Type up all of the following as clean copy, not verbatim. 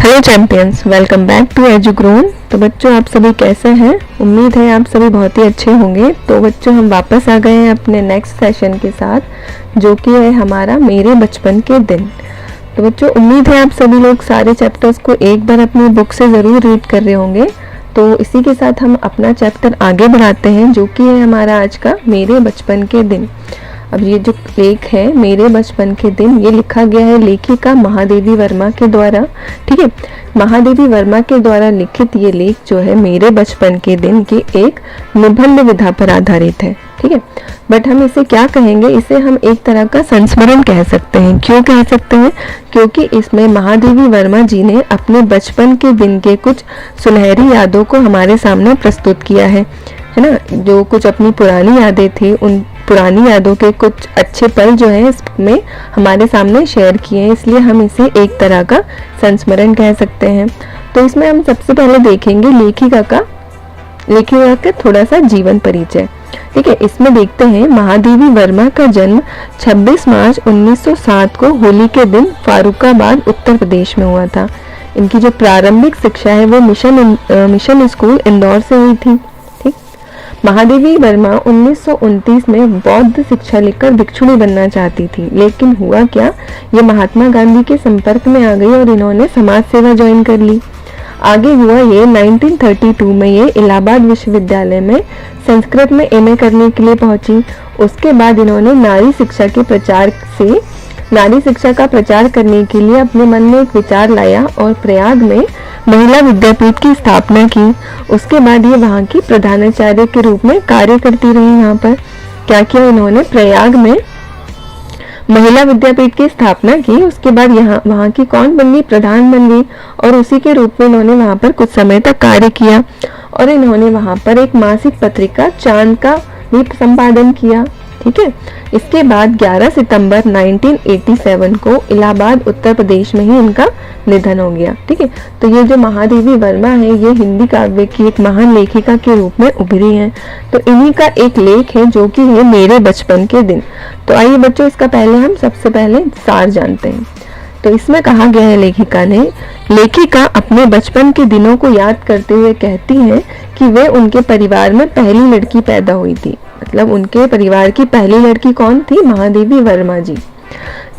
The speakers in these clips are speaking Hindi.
Hello champions, welcome back to Edugrown. तो बच्चों, आप सभी कैसे हैं? उम्मीद है आप सभी बहुत ही अच्छे होंगे। तो बच्चों, हम वापस आ गए हैं अपने नेक्स्ट सेशन के साथ, जो कि है हमारा मेरे बचपन के दिन। तो बच्चों, उम्मीद है आप सभी लोग सारे चैप्टर्स को एक बार अपनी बुक से ज़रूर रीड कर रहे होंगे। तो इसी के साथ हम अपना चैप्टर आगे बढ़ाते हैं, जो कि है हमारा आज का मेरे बचपन के दिन। अब ये जो लेख है मेरे बचपन के दिन, ये लिखा गया है लेखिका महादेवी वर्मा के द्वारा। ठीक है, महादेवी वर्मा के द्वारा लिखित ये लेख जो है मेरे बचपन के दिन की एक निबंध विधा पर आधारित है। ठीक है, बट हम इसे क्या कहेंगे? इसे हम एक तरह का संस्मरण कह सकते हैं। क्यों कह सकते हैं? क्योंकि इसमें महादेवी वर्मा जी ने अपने बचपन के दिन के कुछ सुनहरी यादों को हमारे सामने प्रस्तुत किया है ना। जो कुछ अपनी पुरानी यादें थी, उन पुरानी यादों के कुछ अच्छे पल जो है इसमें हमारे सामने शेयर किए हैं, इसलिए हम इसे एक तरह का संस्मरण कह सकते हैं। तो इसमें हम सबसे पहले देखेंगे लेखिका का थोड़ा सा जीवन परिचय। ठीक है, इसमें देखते हैं महादेवी वर्मा का जन्म 26 मार्च 1907 को होली के दिन फारुखाबाद उत्तर प्रदेश में हुआ था। इनकी जो प्रारंभिक शिक्षा है वो मिशन स्कूल इंदौर से हुई थी। महादेवी वर्मा 1929 में बौद्ध शिक्षा लेकर भिक्षुणी बनना चाहती थी, लेकिन हुआ क्या, ये महात्मा गांधी के संपर्क में आ गई और इन्होंने समाज सेवा ज्वाइन कर ली। आगे हुआ ये 1932 में ये इलाहाबाद विश्वविद्यालय में संस्कृत में एमए करने के लिए पहुंची। उसके बाद इन्होंने नारी शिक्षा का प्रचार करने के लिए अपने मन में एक विचार लाया और प्रयाग में महिला विद्यापीठ की स्थापना की। उसके बाद ये वहाँ की प्रधानाचार्य के रूप में कार्य करती रही। यहाँ पर क्या किया इन्होंने? प्रयाग में महिला विद्यापीठ की स्थापना की। उसके बाद वहाँ की कौन बन गई? प्रधान बन गई, और उसी के रूप में इन्होंने वहाँ पर कुछ समय तक कार्य किया। और इन्होंने वहाँ पर एक मासिक पत्रिका चांद का भी संपादन किया। ठीक है, इसके बाद 11 सितंबर 1987 को इलाहाबाद उत्तर प्रदेश में ही इनका निधन हो गया। ठीक है, तो ये जो महादेवी वर्मा है, ये हिंदी काव्य की एक महान लेखिका के रूप में उभरी हैं। तो इन्हीं का एक लेख है जो कि है मेरे बचपन के दिन। तो आइए बच्चों, इसका सबसे पहले सार जानते हैं। तो इसमें कहा गया है लेखिका अपने बचपन के दिनों को याद करते हुए कहती है कि वे उनके परिवार में पहली लड़की पैदा हुई थी। मतलब उनके परिवार की पहली लड़की कौन थी? महादेवी वर्मा जी।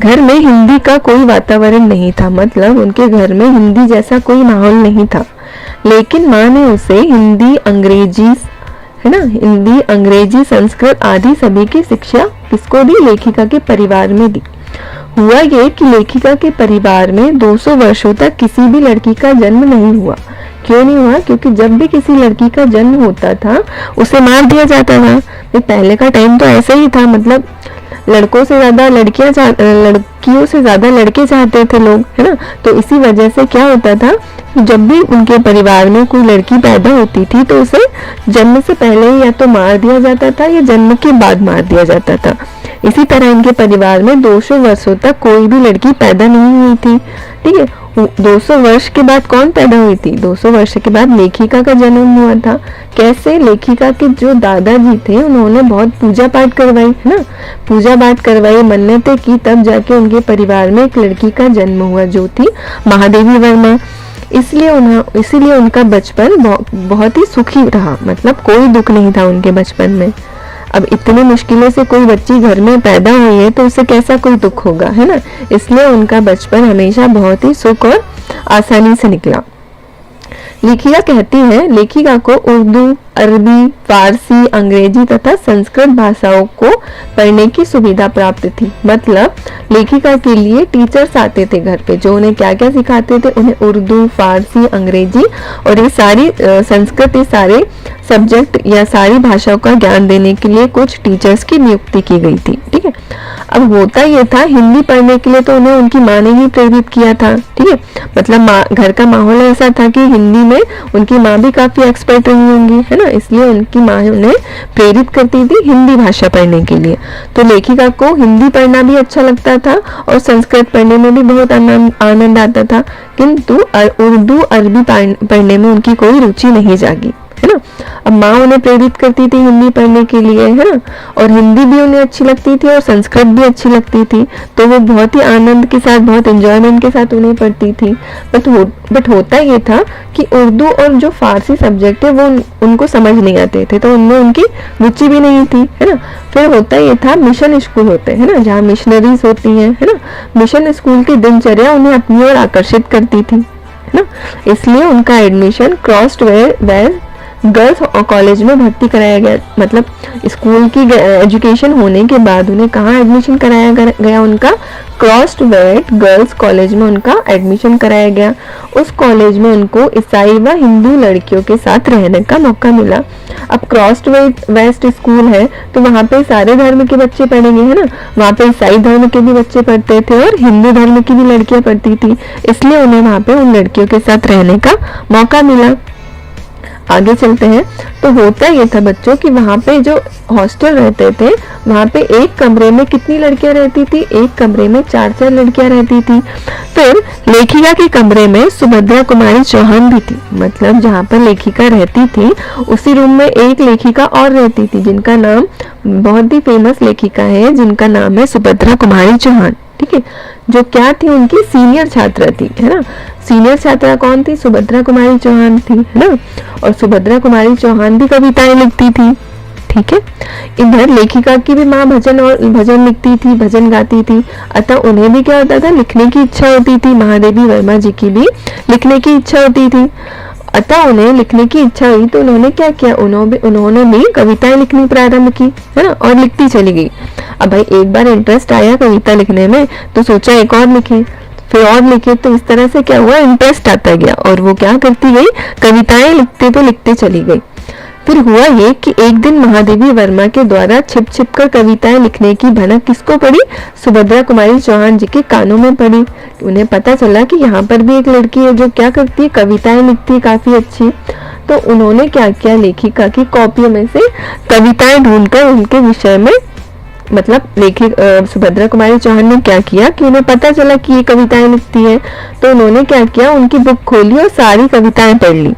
घर में हिंदी का कोई वातावरण नहीं था, मतलब उनके घर में हिंदी जैसा कोई माहौल नहीं था, लेकिन माँ ने उसे हिंदी, अंग्रेजी, संस्कृत आदि सभी की शिक्षा किसको दी? लेखिका के परिवार में दी। हुआ ये कि लेखिका के परिवार में 200 वर्षों तक किसी भी लड़की का जन्म नहीं हुआ। क्यों नहीं हुआ? क्योंकि जब भी किसी लड़की का जन्म होता था उसे मार दिया जाता था। पहले का टाइम तो ऐसा ही था, मतलब लड़कियों से ज्यादा लड़के चाहते थे लोग, है ना। तो इसी वजह से क्या होता था, जब भी उनके परिवार में कोई लड़की पैदा होती थी तो उसे जन्म से पहले या तो मार दिया जाता था या जन्म के बाद मार दिया जाता था। इसी तरह इनके परिवार में 200 वर्षों तक कोई भी लड़की पैदा नहीं हुई थी। ठीक है, 200 वर्ष के बाद कौन पैदा हुई थी? 200 वर्ष के बाद लेखिका का जन्म हुआ था। कैसे? लेखिका के जो दादाजी थे उन्होंने बहुत पूजा पाठ करवाई, है ना, पूजा पाठ करवाई, मन्नतें की, तब जाके उनके परिवार में एक लड़की का जन्म हुआ जो थी महादेवी वर्मा। इसीलिए उनका बचपन बहुत ही सुखी रहा, मतलब कोई दुख नहीं था उनके बचपन में। अब इतनी मुश्किलों से कोई बच्ची घर में पैदा हुई है तो उसे कैसा कोई दुख होगा, है ना। इसलिए उनका बचपन हमेशा बहुत ही सुख और आसानी से निकला। लेखिका कहती है लेखिका को उर्दू, अरबी, फारसी, अंग्रेजी तथा संस्कृत भाषाओं को पढ़ने की सुविधा प्राप्त थी। मतलब लेखिका के लिए टीचर्स आते थे घर पे, जो उन्हें क्या क्या सिखाते थे? उन्हें उर्दू, फारसी, अंग्रेजी और ये सारी संस्कृत, ये सारे सब्जेक्ट या सारी भाषाओं का ज्ञान देने के लिए कुछ टीचर्स की नियुक्ति की गई थी। ठीक है, अब होता ये था, हिंदी पढ़ने के लिए तो उन्हें उनकी माँ ने ही प्रेरित किया था। ठीक है, मतलब घर का माहौल ऐसा था कि हिंदी में उनकी माँ भी काफी एक्सपर्ट रही होंगी, है ना, इसलिए उनकी माँ उन्हें प्रेरित करती थी हिंदी भाषा पढ़ने के लिए। तो लेखिका को हिंदी पढ़ना भी अच्छा लगता था और संस्कृत पढ़ने में भी बहुत आनंद आता था, किंतु उर्दू, अरबी पढ़ने में उनकी कोई रुचि नहीं जागी। है ना। अब माँ उन्हें प्रेरित करती थी हिंदी पढ़ने के लिए, है ना, और हिंदी भी उन्हें अच्छी लगती थी और संस्कृत भी अच्छी लगती थी, तो वो बहुत ही आनंद के साथ, बहुत एंजॉयमेंट के साथ उन्हें पढ़ती थी। बट होता ये था कि उर्दू और जो फारसी सब्जेक्ट है वो उनको समझ नहीं आते थे, तो उनमें उनकी रुचि भी नहीं थी, है ना। फिर होता ये था, मिशन स्कूल होते हैं ना, जहाँ मिशनरीज होती हैं, है ना, मिशन स्कूल की दिनचर्या उन्हें अपनी ओर आकर्षित करती थी, है ना। इसलिए उनका admission Crosthwaite girls college में भर्ती कराया गया। मतलब स्कूल की एजुकेशन होने के बाद उन्हें कहाँ एडमिशन कराया गया, उनका क्रॉस्ड वेट गर्ल्स कॉलेज में उनका एडमिशन कराया गया। उस कॉलेज में उनको ईसाई व हिंदू लड़कियों के साथ रहने का मौका मिला। अब क्रॉस्ड वेस्ट स्कूल है तो वहाँ पे सारे धर्म के बच्चे पढ़ेंगे, है ना। वहाँ पे ईसाई धर्म के भी बच्चे पढ़ते थे और हिंदू धर्म की भी लड़कियां पढ़ती थी, इसलिए उन्हें वहाँ पे उन लड़कियों के साथ रहने का मौका मिला। आगे चलते हैं। तो होता ये था बच्चों कि वहाँ पे जो हॉस्टल रहते थे, वहाँ पे एक कमरे में कितनी लड़कियां रहती थी, एक कमरे में 4 लड़कियां रहती थी। फिर लेखिका के कमरे में सुभद्रा कुमारी चौहान भी थी, मतलब जहाँ पर लेखिका रहती थी उसी रूम में एक लेखिका और रहती थी, जिनका नाम, बहुत ही फेमस लेखिका है जिनका नाम है सुभद्रा कुमारी चौहान, ठीक है, जो क्या थी, उनकी सीनियर छात्रा थी, है ना। सीनियर छात्रा कौन थी? सुभद्रा कुमारी चौहान थी, है ना। और सुभद्रा कुमारी चौहान भी कविताएं लिखती थी, ठीक है। इधर लेखिका की भी माँ भजन लिखती थी, भजन गाती थी, अतः उन्हें भी क्या होता था, लिखने की इच्छा होती थी। महादेवी वर्मा जी की भी लिखने की इच्छा होती थी, अतः उन्हें लिखने की इच्छा हुई तो उन्होंने क्या किया, उन्होंने भी कविताएं लिखनी प्रारंभ की, है ना, और लिखती चली गई। अब भाई एक बार इंटरेस्ट आया कविता लिखने में तो सोचा एक और लिखे, फिर और लिखे, तो इस तरह से क्या हुआ, इंटरेस्ट आता गया और वो क्या करती गई, कविताएं लिखते चली गई। फिर हुआ ये कि एक दिन महादेवी वर्मा के द्वारा छिप छिप कर कविताएं लिखने की भनक किसको पड़ी, सुभद्रा कुमारी चौहान जी के कानों में पड़ी। उन्हें पता चला कि यहाँ पर भी एक लड़की है जो क्या करती है, कविताएं लिखती है काफी अच्छी। तो उन्होंने क्या किया, लेखिका की कॉपियों में से कविताएं ढूंढकर उनके विषय में, मतलब सुभद्रा कुमारी चौहान ने क्या किया कि उन्हें पता चला कि ये कविताएं लिखती है, तो उन्होंने क्या किया, उनकी बुक खोली और सारी कविताएं पढ़ ली,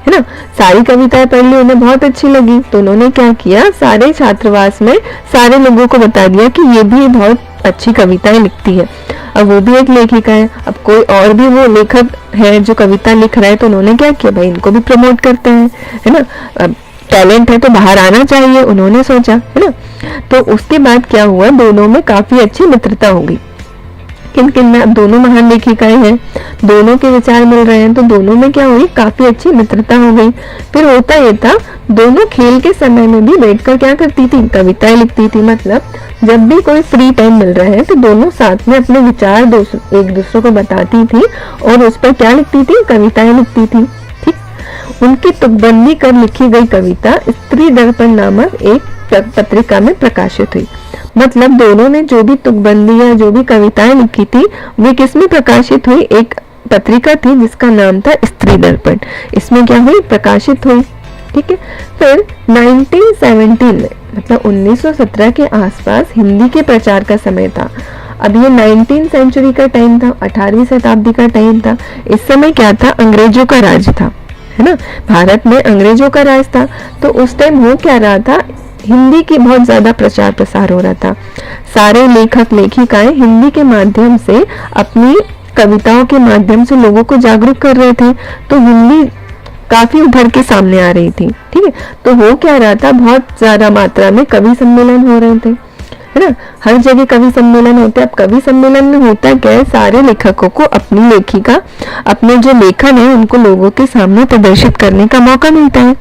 है ना। सारी कविताएं पढ़ ली, उन्हें बहुत अच्छी लगी, तो उन्होंने क्या किया, सारे छात्रावास में सारे लोगों को बता दिया कि ये भी बहुत अच्छी कविताएं लिखती है। अब वो भी एक लेखिका है, अब कोई और भी वो लेखक है जो कविता लिख रहा है, तो उन्होंने क्या किया, भाई इनको भी प्रमोट करते हैं, है ना। अब टैलेंट है तो बाहर आना चाहिए, उन्होंने सोचा, है ना। तो उसके बाद क्या हुआ, दोनों में काफी अच्छी मित्रता हो गई। किन किन में, अब दोनों महान लेखिकाएं हैं, दोनों के विचार मिल रहे हैं, तो दोनों में क्या हुई, काफी अच्छी मित्रता हो गई। फिर होता ये था, दोनों खेल के समय में भी बैठकर क्या करती थी, कविताएं लिखती थी। मतलब जब भी कोई फ्री टाइम मिल रहा है तो दोनों साथ में अपने विचार एक दूसरे को बताती थी और उस पर क्या लिखती थी, कविताएं लिखती थी, ठीक। उनकी तुकबंदी कर लिखी गई कविता स्त्री दर्पण नामक एक पत्रिका में प्रकाशित हुई। मतलब दोनों ने जो भी तुकबंदी या जो भी कविताएं लिखी थी वे किस में प्रकाशित हुई, एक पत्रिका थी जिसका नाम था स्त्री दर्पण, इसमें क्या हुई, प्रकाशित हुई, ठीक है। फिर 1917 में, मतलब 1917 के आसपास हिंदी के प्रचार का समय था। अब ये 19th सेंचुरी का टाइम था, 18वीं शताब्दी का टाइम था। इस समय क्या था, अंग्रेजों का राज था, है ना, भारत में अंग्रेजों का राज था। तो उस टाइम हो क्या रहा था, हिंदी की बहुत ज्यादा प्रचार प्रसार हो रहा था। सारे लेखक लेखिकाएं हिंदी के माध्यम से, अपनी कविताओं के माध्यम से लोगों को जागरूक कर रहे थे, तो हिंदी काफी उभर के सामने आ रही थी, ठीक है। तो हो क्या रहा था, बहुत ज्यादा मात्रा में कवि सम्मेलन हो रहे थे, है ना, हर जगह कवि सम्मेलन होते हैं। अब कवि सम्मेलन में होता क्या है, सारे लेखकों को अपनी लेखिका, अपने जो लेखन है उनको लोगों के सामने प्रदर्शित करने का मौका मिलता है,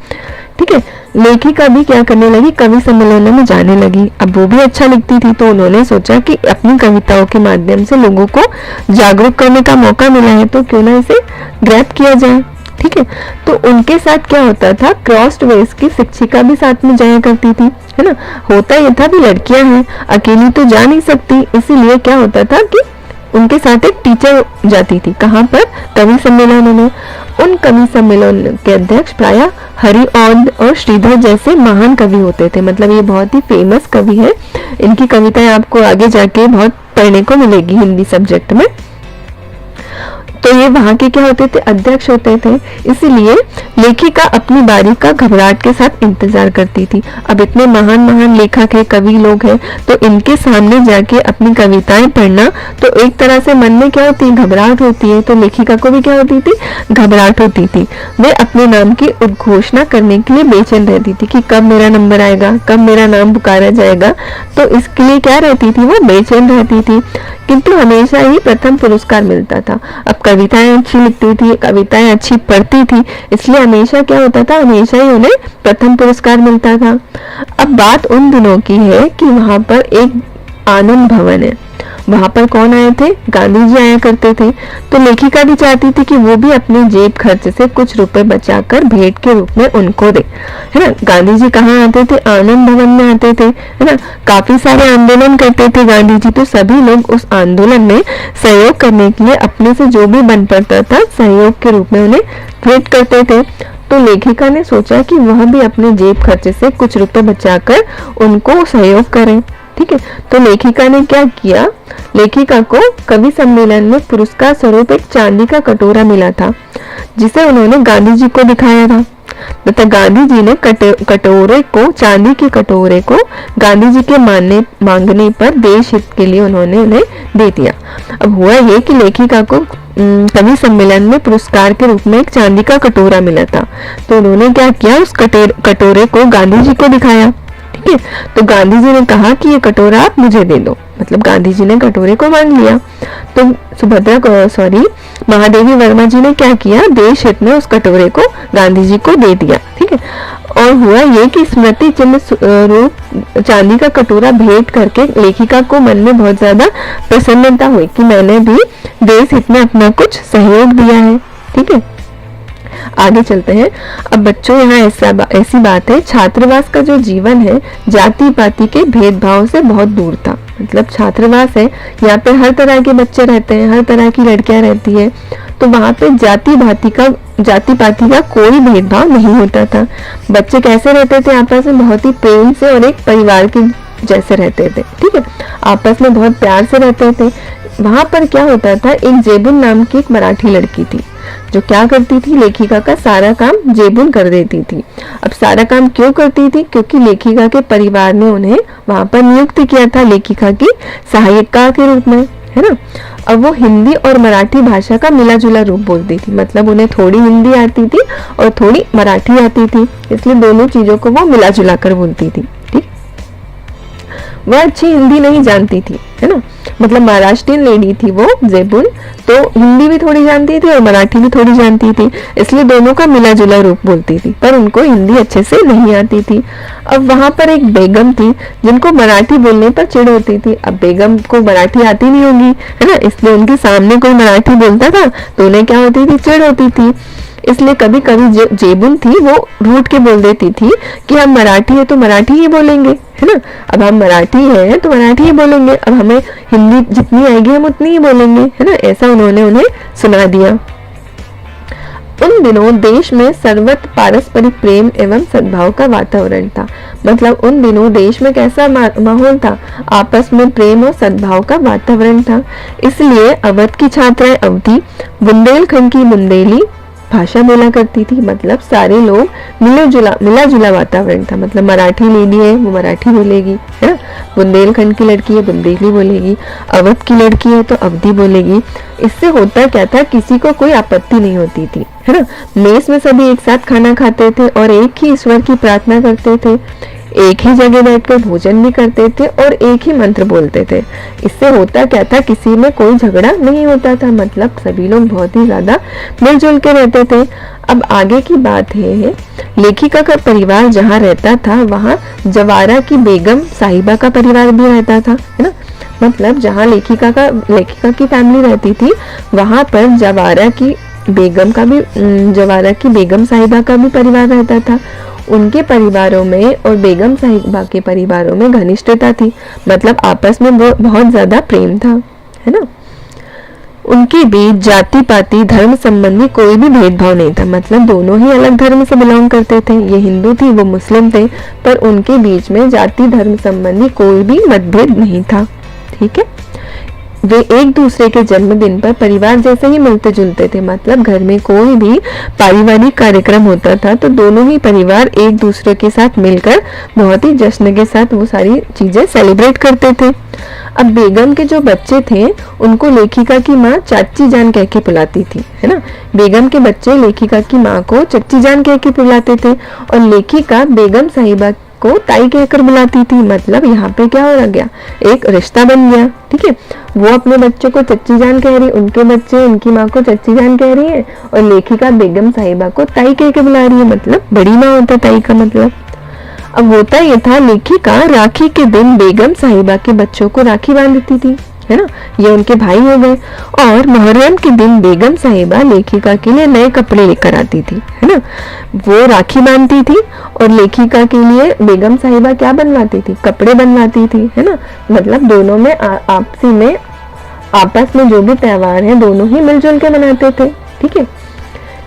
ठीक है। लेखिका भी क्या करने लगी, कवि सम्मेलनों में जाने लगी। अब वो भी अच्छा लिखती थी तो उन्होंने सोचा कि अपनी कविताओं के माध्यम से लोगों को जागरूक करने का मौका मिला है तो क्यों ना इसे ग्रैब किया जाए, ठीक है। तो उनके साथ क्या होता था, क्रॉस्ड वेज की शिक्षिका भी साथ में जाया करती थी, है ना। होता ये था भी लड़कियां हैं, अकेली तो जा नहीं सकती, इसीलिए क्या होता था कि उनके साथ एक टीचर जाती थी, कहाँ पर, कवि सम्मेलनों में। उन कवि सम्मेलन के अध्यक्ष प्रायः हरिऔध और श्रीधर जैसे महान कवि होते थे। मतलब ये बहुत ही फेमस कवि है, इनकी कविताएं आपको आगे जाके बहुत पढ़ने को मिलेगी हिंदी सब्जेक्ट में। तो ये वहाँ के क्या होते थे, अध्यक्ष होते थे। इसीलिए लेखिका अपनी बारी का घबराहट के साथ इंतजार करती थी। अब इतने महान महान लेखक है, कवि लोग हैं, तो इनके सामने जाके अपनी कविताएं पढ़ना, तो एक तरह से मन में क्या होती है, घबराहट होती है। तो लेखिका को भी क्या होती थी, घबराहट होती थी। वे अपने नाम की उद्घोषणा करने के लिए बेचैन रहती थी कि कब मेरा नंबर आएगा, कब मेरा नाम पुकारा जाएगा। तो इसके लिए क्या रहती थी, वो बेचैन रहती थी। किंतु हमेशा ही प्रथम पुरस्कार मिलता था। अब कविताएं अच्छी लिखती थी, कविताएं अच्छी पढ़ती थी, इसलिए हमेशा क्या होता था, हमेशा ही उन्हें प्रथम पुरस्कार मिलता था। अब बात उन दिनों की है कि वहां पर एक आनंद भवन है। वहां पर कौन आए थे, गांधी जी आया करते थे। तो लेखिका भी चाहती थी कि वो भी अपने जेब खर्च से कुछ रुपए बचाकर भेंट के रूप में उनको दे, है ना। गांधी जी कहाँ आते थे, आनंद भवन में आते थे, है ना। काफी सारे आंदोलन करते थे गांधी जी, तो सभी लोग उस आंदोलन में सहयोग करने के लिए अपने से जो भी बन पड़ता था सहयोग के रूप में उन्हें भेंट करते थे। तो लेखिका ने सोचा कि वह भी अपने जेब खर्चे से कुछ रुपए बचाकर उनको सहयोग करें। ठीक है, तो लेखिका ने क्या किया, लेखिका को कवि सम्मेलन में पुरस्कार स्वरूप एक चांदी का कटोरा मिला था, जिसे उन्होंने गांधी जी को दिखाया था। तथा गांधी जी ने कटोरे को, चांदी के कटोरे को गांधी जी के मांगने पर देश हित के लिए उन्होंने उन्हें दे दिया। अब हुआ ये कि लेखिका को कवि सम्मेलन में पुरस्कार के रूप में एक चांदी का कटोरा मिला था। तो उन्होंने क्या किया, उस कटोरे को गांधी जी को दिखाया। ठीक है, तो गांधी जी ने कहा कि ये कटोरा आप मुझे दे दो, मतलब गांधी जी ने कटोरे को मांग लिया। तो महादेवी वर्मा जी ने क्या किया, देश हित में उस कटोरे को गांधी जी को दे दिया। ठीक है, और हुआ ये कि स्मृति चिन्ह रूप चांदी का कटोरा भेंट करके लेखिका को मन में बहुत ज्यादा प्रसन्नता हुई कि मैंने भी देश हित में अपना कुछ सहयोग दिया है। ठीक है, आगे चलते हैं। अब बच्चों, यहाँ ऐसी बात है, छात्रावास का जो जीवन है जाति पाति के भेदभाव से बहुत दूर था। मतलब छात्रावास है, यहाँ पे हर तरह के बच्चे रहते हैं, हर तरह की लड़कियां रहती है, तो वहाँ पे जाति पाति का कोई भेदभाव नहीं होता था। बच्चे कैसे रहते थे आपस में, बहुत ही प्रेम से और एक परिवार के जैसे रहते थे। ठीक है, आपस में बहुत प्यार से रहते थे। वहां पर क्या होता था, एक जेबुन नाम की एक मराठी लड़की थी जो क्या करती थी, लेखिका का सारा काम जेबुन कर देती थी। अब सारा काम क्यों करती थी, क्योंकि लेखिका के परिवार ने उन्हें वहां पर नियुक्त किया था लेखिका की सहायिका के रूप में, है ना। अब वो हिंदी और मराठी भाषा का मिला जुला रूप बोलती थी, मतलब उन्हें थोड़ी हिंदी आती थी और थोड़ी मराठी आती थी, इसलिए दोनों चीजों को वो मिला जुला कर बोलती थी। ठीक, वह अच्छी हिंदी नहीं जानती थी, है ना, मतलब महाराष्ट्रियन लेडी थी वो जेबुन, तो हिंदी भी थोड़ी जानती थी और मराठी भी थोड़ी जानती थी, इसलिए दोनों का मिला जुला रूप बोलती थी, पर उनको हिंदी अच्छे से नहीं आती थी। अब वहां पर एक बेगम थी जिनको मराठी बोलने पर चिढ़ होती थी। अब बेगम को मराठी आती नहीं होगी, है ना, इसलिए उनके सामने कोई मराठी बोलता था तो उन्हें क्या होती थी, चिढ़ होती थी। इसलिए कभी कभी जेबुन थी वो रूठ के बोल देती थी कि हम मराठी है तो मराठी ही बोलेंगे, है ना। अब हम मराठी है तो मराठी ही बोलेंगे, अब हमें हिंदी जितनी आएगी हम उतनी ही बोलेंगे, है ना, ऐसा उन्होंने उन्हें सुना दिया। उन दिनों देश में सर्वत्र पारस्परिक प्रेम एवं सद्भाव का वातावरण था। मतलब उन दिनों देश में कैसा माहौल था, आपस में प्रेम और सद्भाव का वातावरण था। इसलिए अवध की छात्राएं अवधी, बुंदेलखंड की बुंदेली भाषा बोला करती थी। मतलब सारे लोग मिला जुला वातावरण था। मतलब मराठी लेडी है वो मराठी बोलेगी, है ना, बुंदेलखंड की लड़की है बुंदेली बोलेगी, अवध की लड़की है तो अवधी बोलेगी। इससे होता क्या था, किसी को कोई आपत्ति नहीं होती थी, है ना। मेस में सभी एक साथ खाना खाते थे और एक ही ईश्वर की प्रार्थना करते थे, एक ही जगह बैठकर भोजन भी करते थे और एक ही मंत्र बोलते थे। इससे होता क्या था, किसी में कोई झगड़ा नहीं होता था। मतलब सभी लोग बहुत ही ज्यादा मिलजुल के रहते थे। अब आगे की बात है, लेखिका का परिवार जहाँ रहता था वहाँ जवारा की बेगम साहिबा का परिवार भी रहता था, है ना। मतलब जहाँ लेखिका की फैमिली रहती थी वहां पर जवारा की बेगम साहिबा का भी परिवार रहता था। उनके परिवारों में और बेगम साहिबा के परिवारों में घनिष्ठता थी, मतलब आपस में बहुत ज्यादा प्रेम था, है ना। उनके बीच जाति पाति धर्म संबंधी कोई भी भेदभाव नहीं था। मतलब दोनों ही अलग धर्म से बिलोंग करते थे, ये हिंदू थी वो मुस्लिम थे, पर उनके बीच में जाति धर्म संबंधी कोई भी मतभेद नहीं था। ठीक है, वे एक दूसरे के जन्मदिन पर परिवार जैसे ही मिलते जुलते थे। मतलब घर में कोई भी पारिवारिक कार्यक्रम होता था तो दोनों ही परिवार एक दूसरे के साथ मिलकर बहुत ही जश्न के साथ वो सारी चीजें सेलिब्रेट करते थे। अब बेगम के जो बच्चे थे उनको लेखिका की माँ चाची जान कह के बुलाती थी, है ना। बेगम के बच्चे लेखिका की माँ को चच्ची जान कह के बुलाते थे और लेखिका बेगम साहिबा को ताई कहकर बुलाती थी। मतलब यहाँ पे क्या हो गया, एक रिश्ता बन गया। ठीक है, वो अपने बच्चों को चच्ची जान कह रही, उनके बच्चे उनकी माँ को चच्ची जान कह रही है और लेखिका बेगम साहिबा को ताई कह के बुला रही है। मतलब बड़ी माँ होता है ताई का मतलब। अब होता ये था, लेखिका राखी के दिन बेगम साहिबा के बच्चों को राखी बांधती थी, है ना, ये उनके भाई हो गए। और मुहर्रम के दिन बेगम साहिबा लेखिका के लिए नए कपड़े लेकर आती थी, है ना। वो राखी बांधती थी और लेखिका के लिए बेगम साहिबा क्या बनवाती थी, कपड़े बनवाती थी, है ना। मतलब दोनों में आपसी में आपस में जो भी त्योहार है दोनों ही मिलजुल के मनाते थे। ठीक है,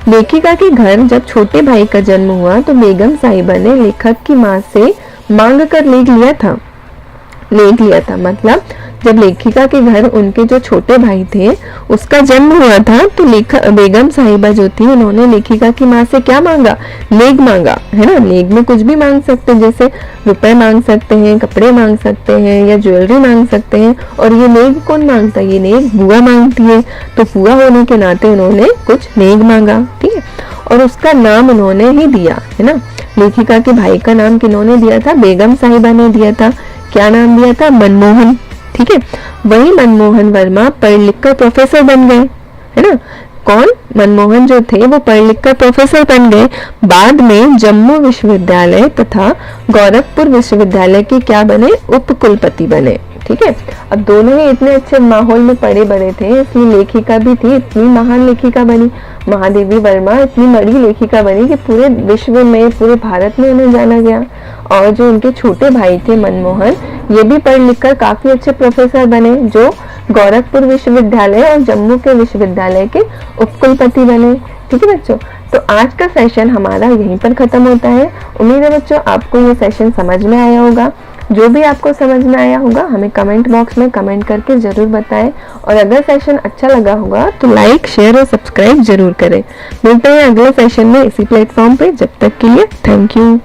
लेखिका के घर जब छोटे भाई का जन्म हुआ तो बेगम साहिबा ने लेखक की माँ से मांग कर लेख लिया था। मतलब जब लेखिका के घर उनके जो छोटे भाई थे उसका जन्म हुआ था तो बेगम साहिबा जो थी उन्होंने लेखिका की माँ से क्या मांगा, लेग मांगा, है ना। लेग में कुछ भी मांग सकते हैं, जैसे रुपए मांग सकते हैं, कपड़े मांग सकते हैं या ज्वेलरी मांग सकते हैं। और ये लेग कौन मांगता है, ये लेग बुआ मांगती है। तो बुआ होने के नाते उन्होंने कुछ लेग मांगा। ठीक है, और उसका नाम उन्होंने ही दिया, है ना। लेखिका के भाई का नाम किन्होंने दिया था, बेगम साहिबा ने दिया था। क्या नाम दिया था, मनमोहन। ठीक है, वही मनमोहन वर्मा पढ़ लिख कर प्रोफेसर बन गए, है ना। कौन, मनमोहन जो थे वो पढ़ लिख कर प्रोफेसर बन गए। बाद में जम्मू विश्वविद्यालय तथा गोरखपुर विश्वविद्यालय के क्या बने, उप कुलपति बने। ठीक है, अब दोनों ही इतने अच्छे माहौल में पढ़े बड़े थे, इसलिए लेखिका भी थी इतनी महान लेखिका बनी, महादेवी वर्मा इतनी बड़ी लेखिका बनी कि पूरे विश्व में, पूरे भारत में उन्हें जाना गया। और जो उनके छोटे भाई थे मनमोहन, ये भी पढ़ लिख कर काफी अच्छे प्रोफेसर बने, जो गोरखपुर विश्वविद्यालय और जम्मू के विश्वविद्यालय के उपकुलपति बने। ठीक है बच्चों, तो आज का सेशन हमारा यहीं पर खत्म होता है। उम्मीद है बच्चों आपको ये सेशन समझ में आया होगा। जो भी आपको समझ में आया होगा हमें कमेंट बॉक्स में कमेंट करके जरूर बताएं। और अगर सेशन अच्छा लगा होगा तो लाइक, शेयर और सब्सक्राइब जरूर करें। मिलते हैं अगले सेशन में इसी प्लेटफॉर्म पे। जब तक के लिए थैंक यू।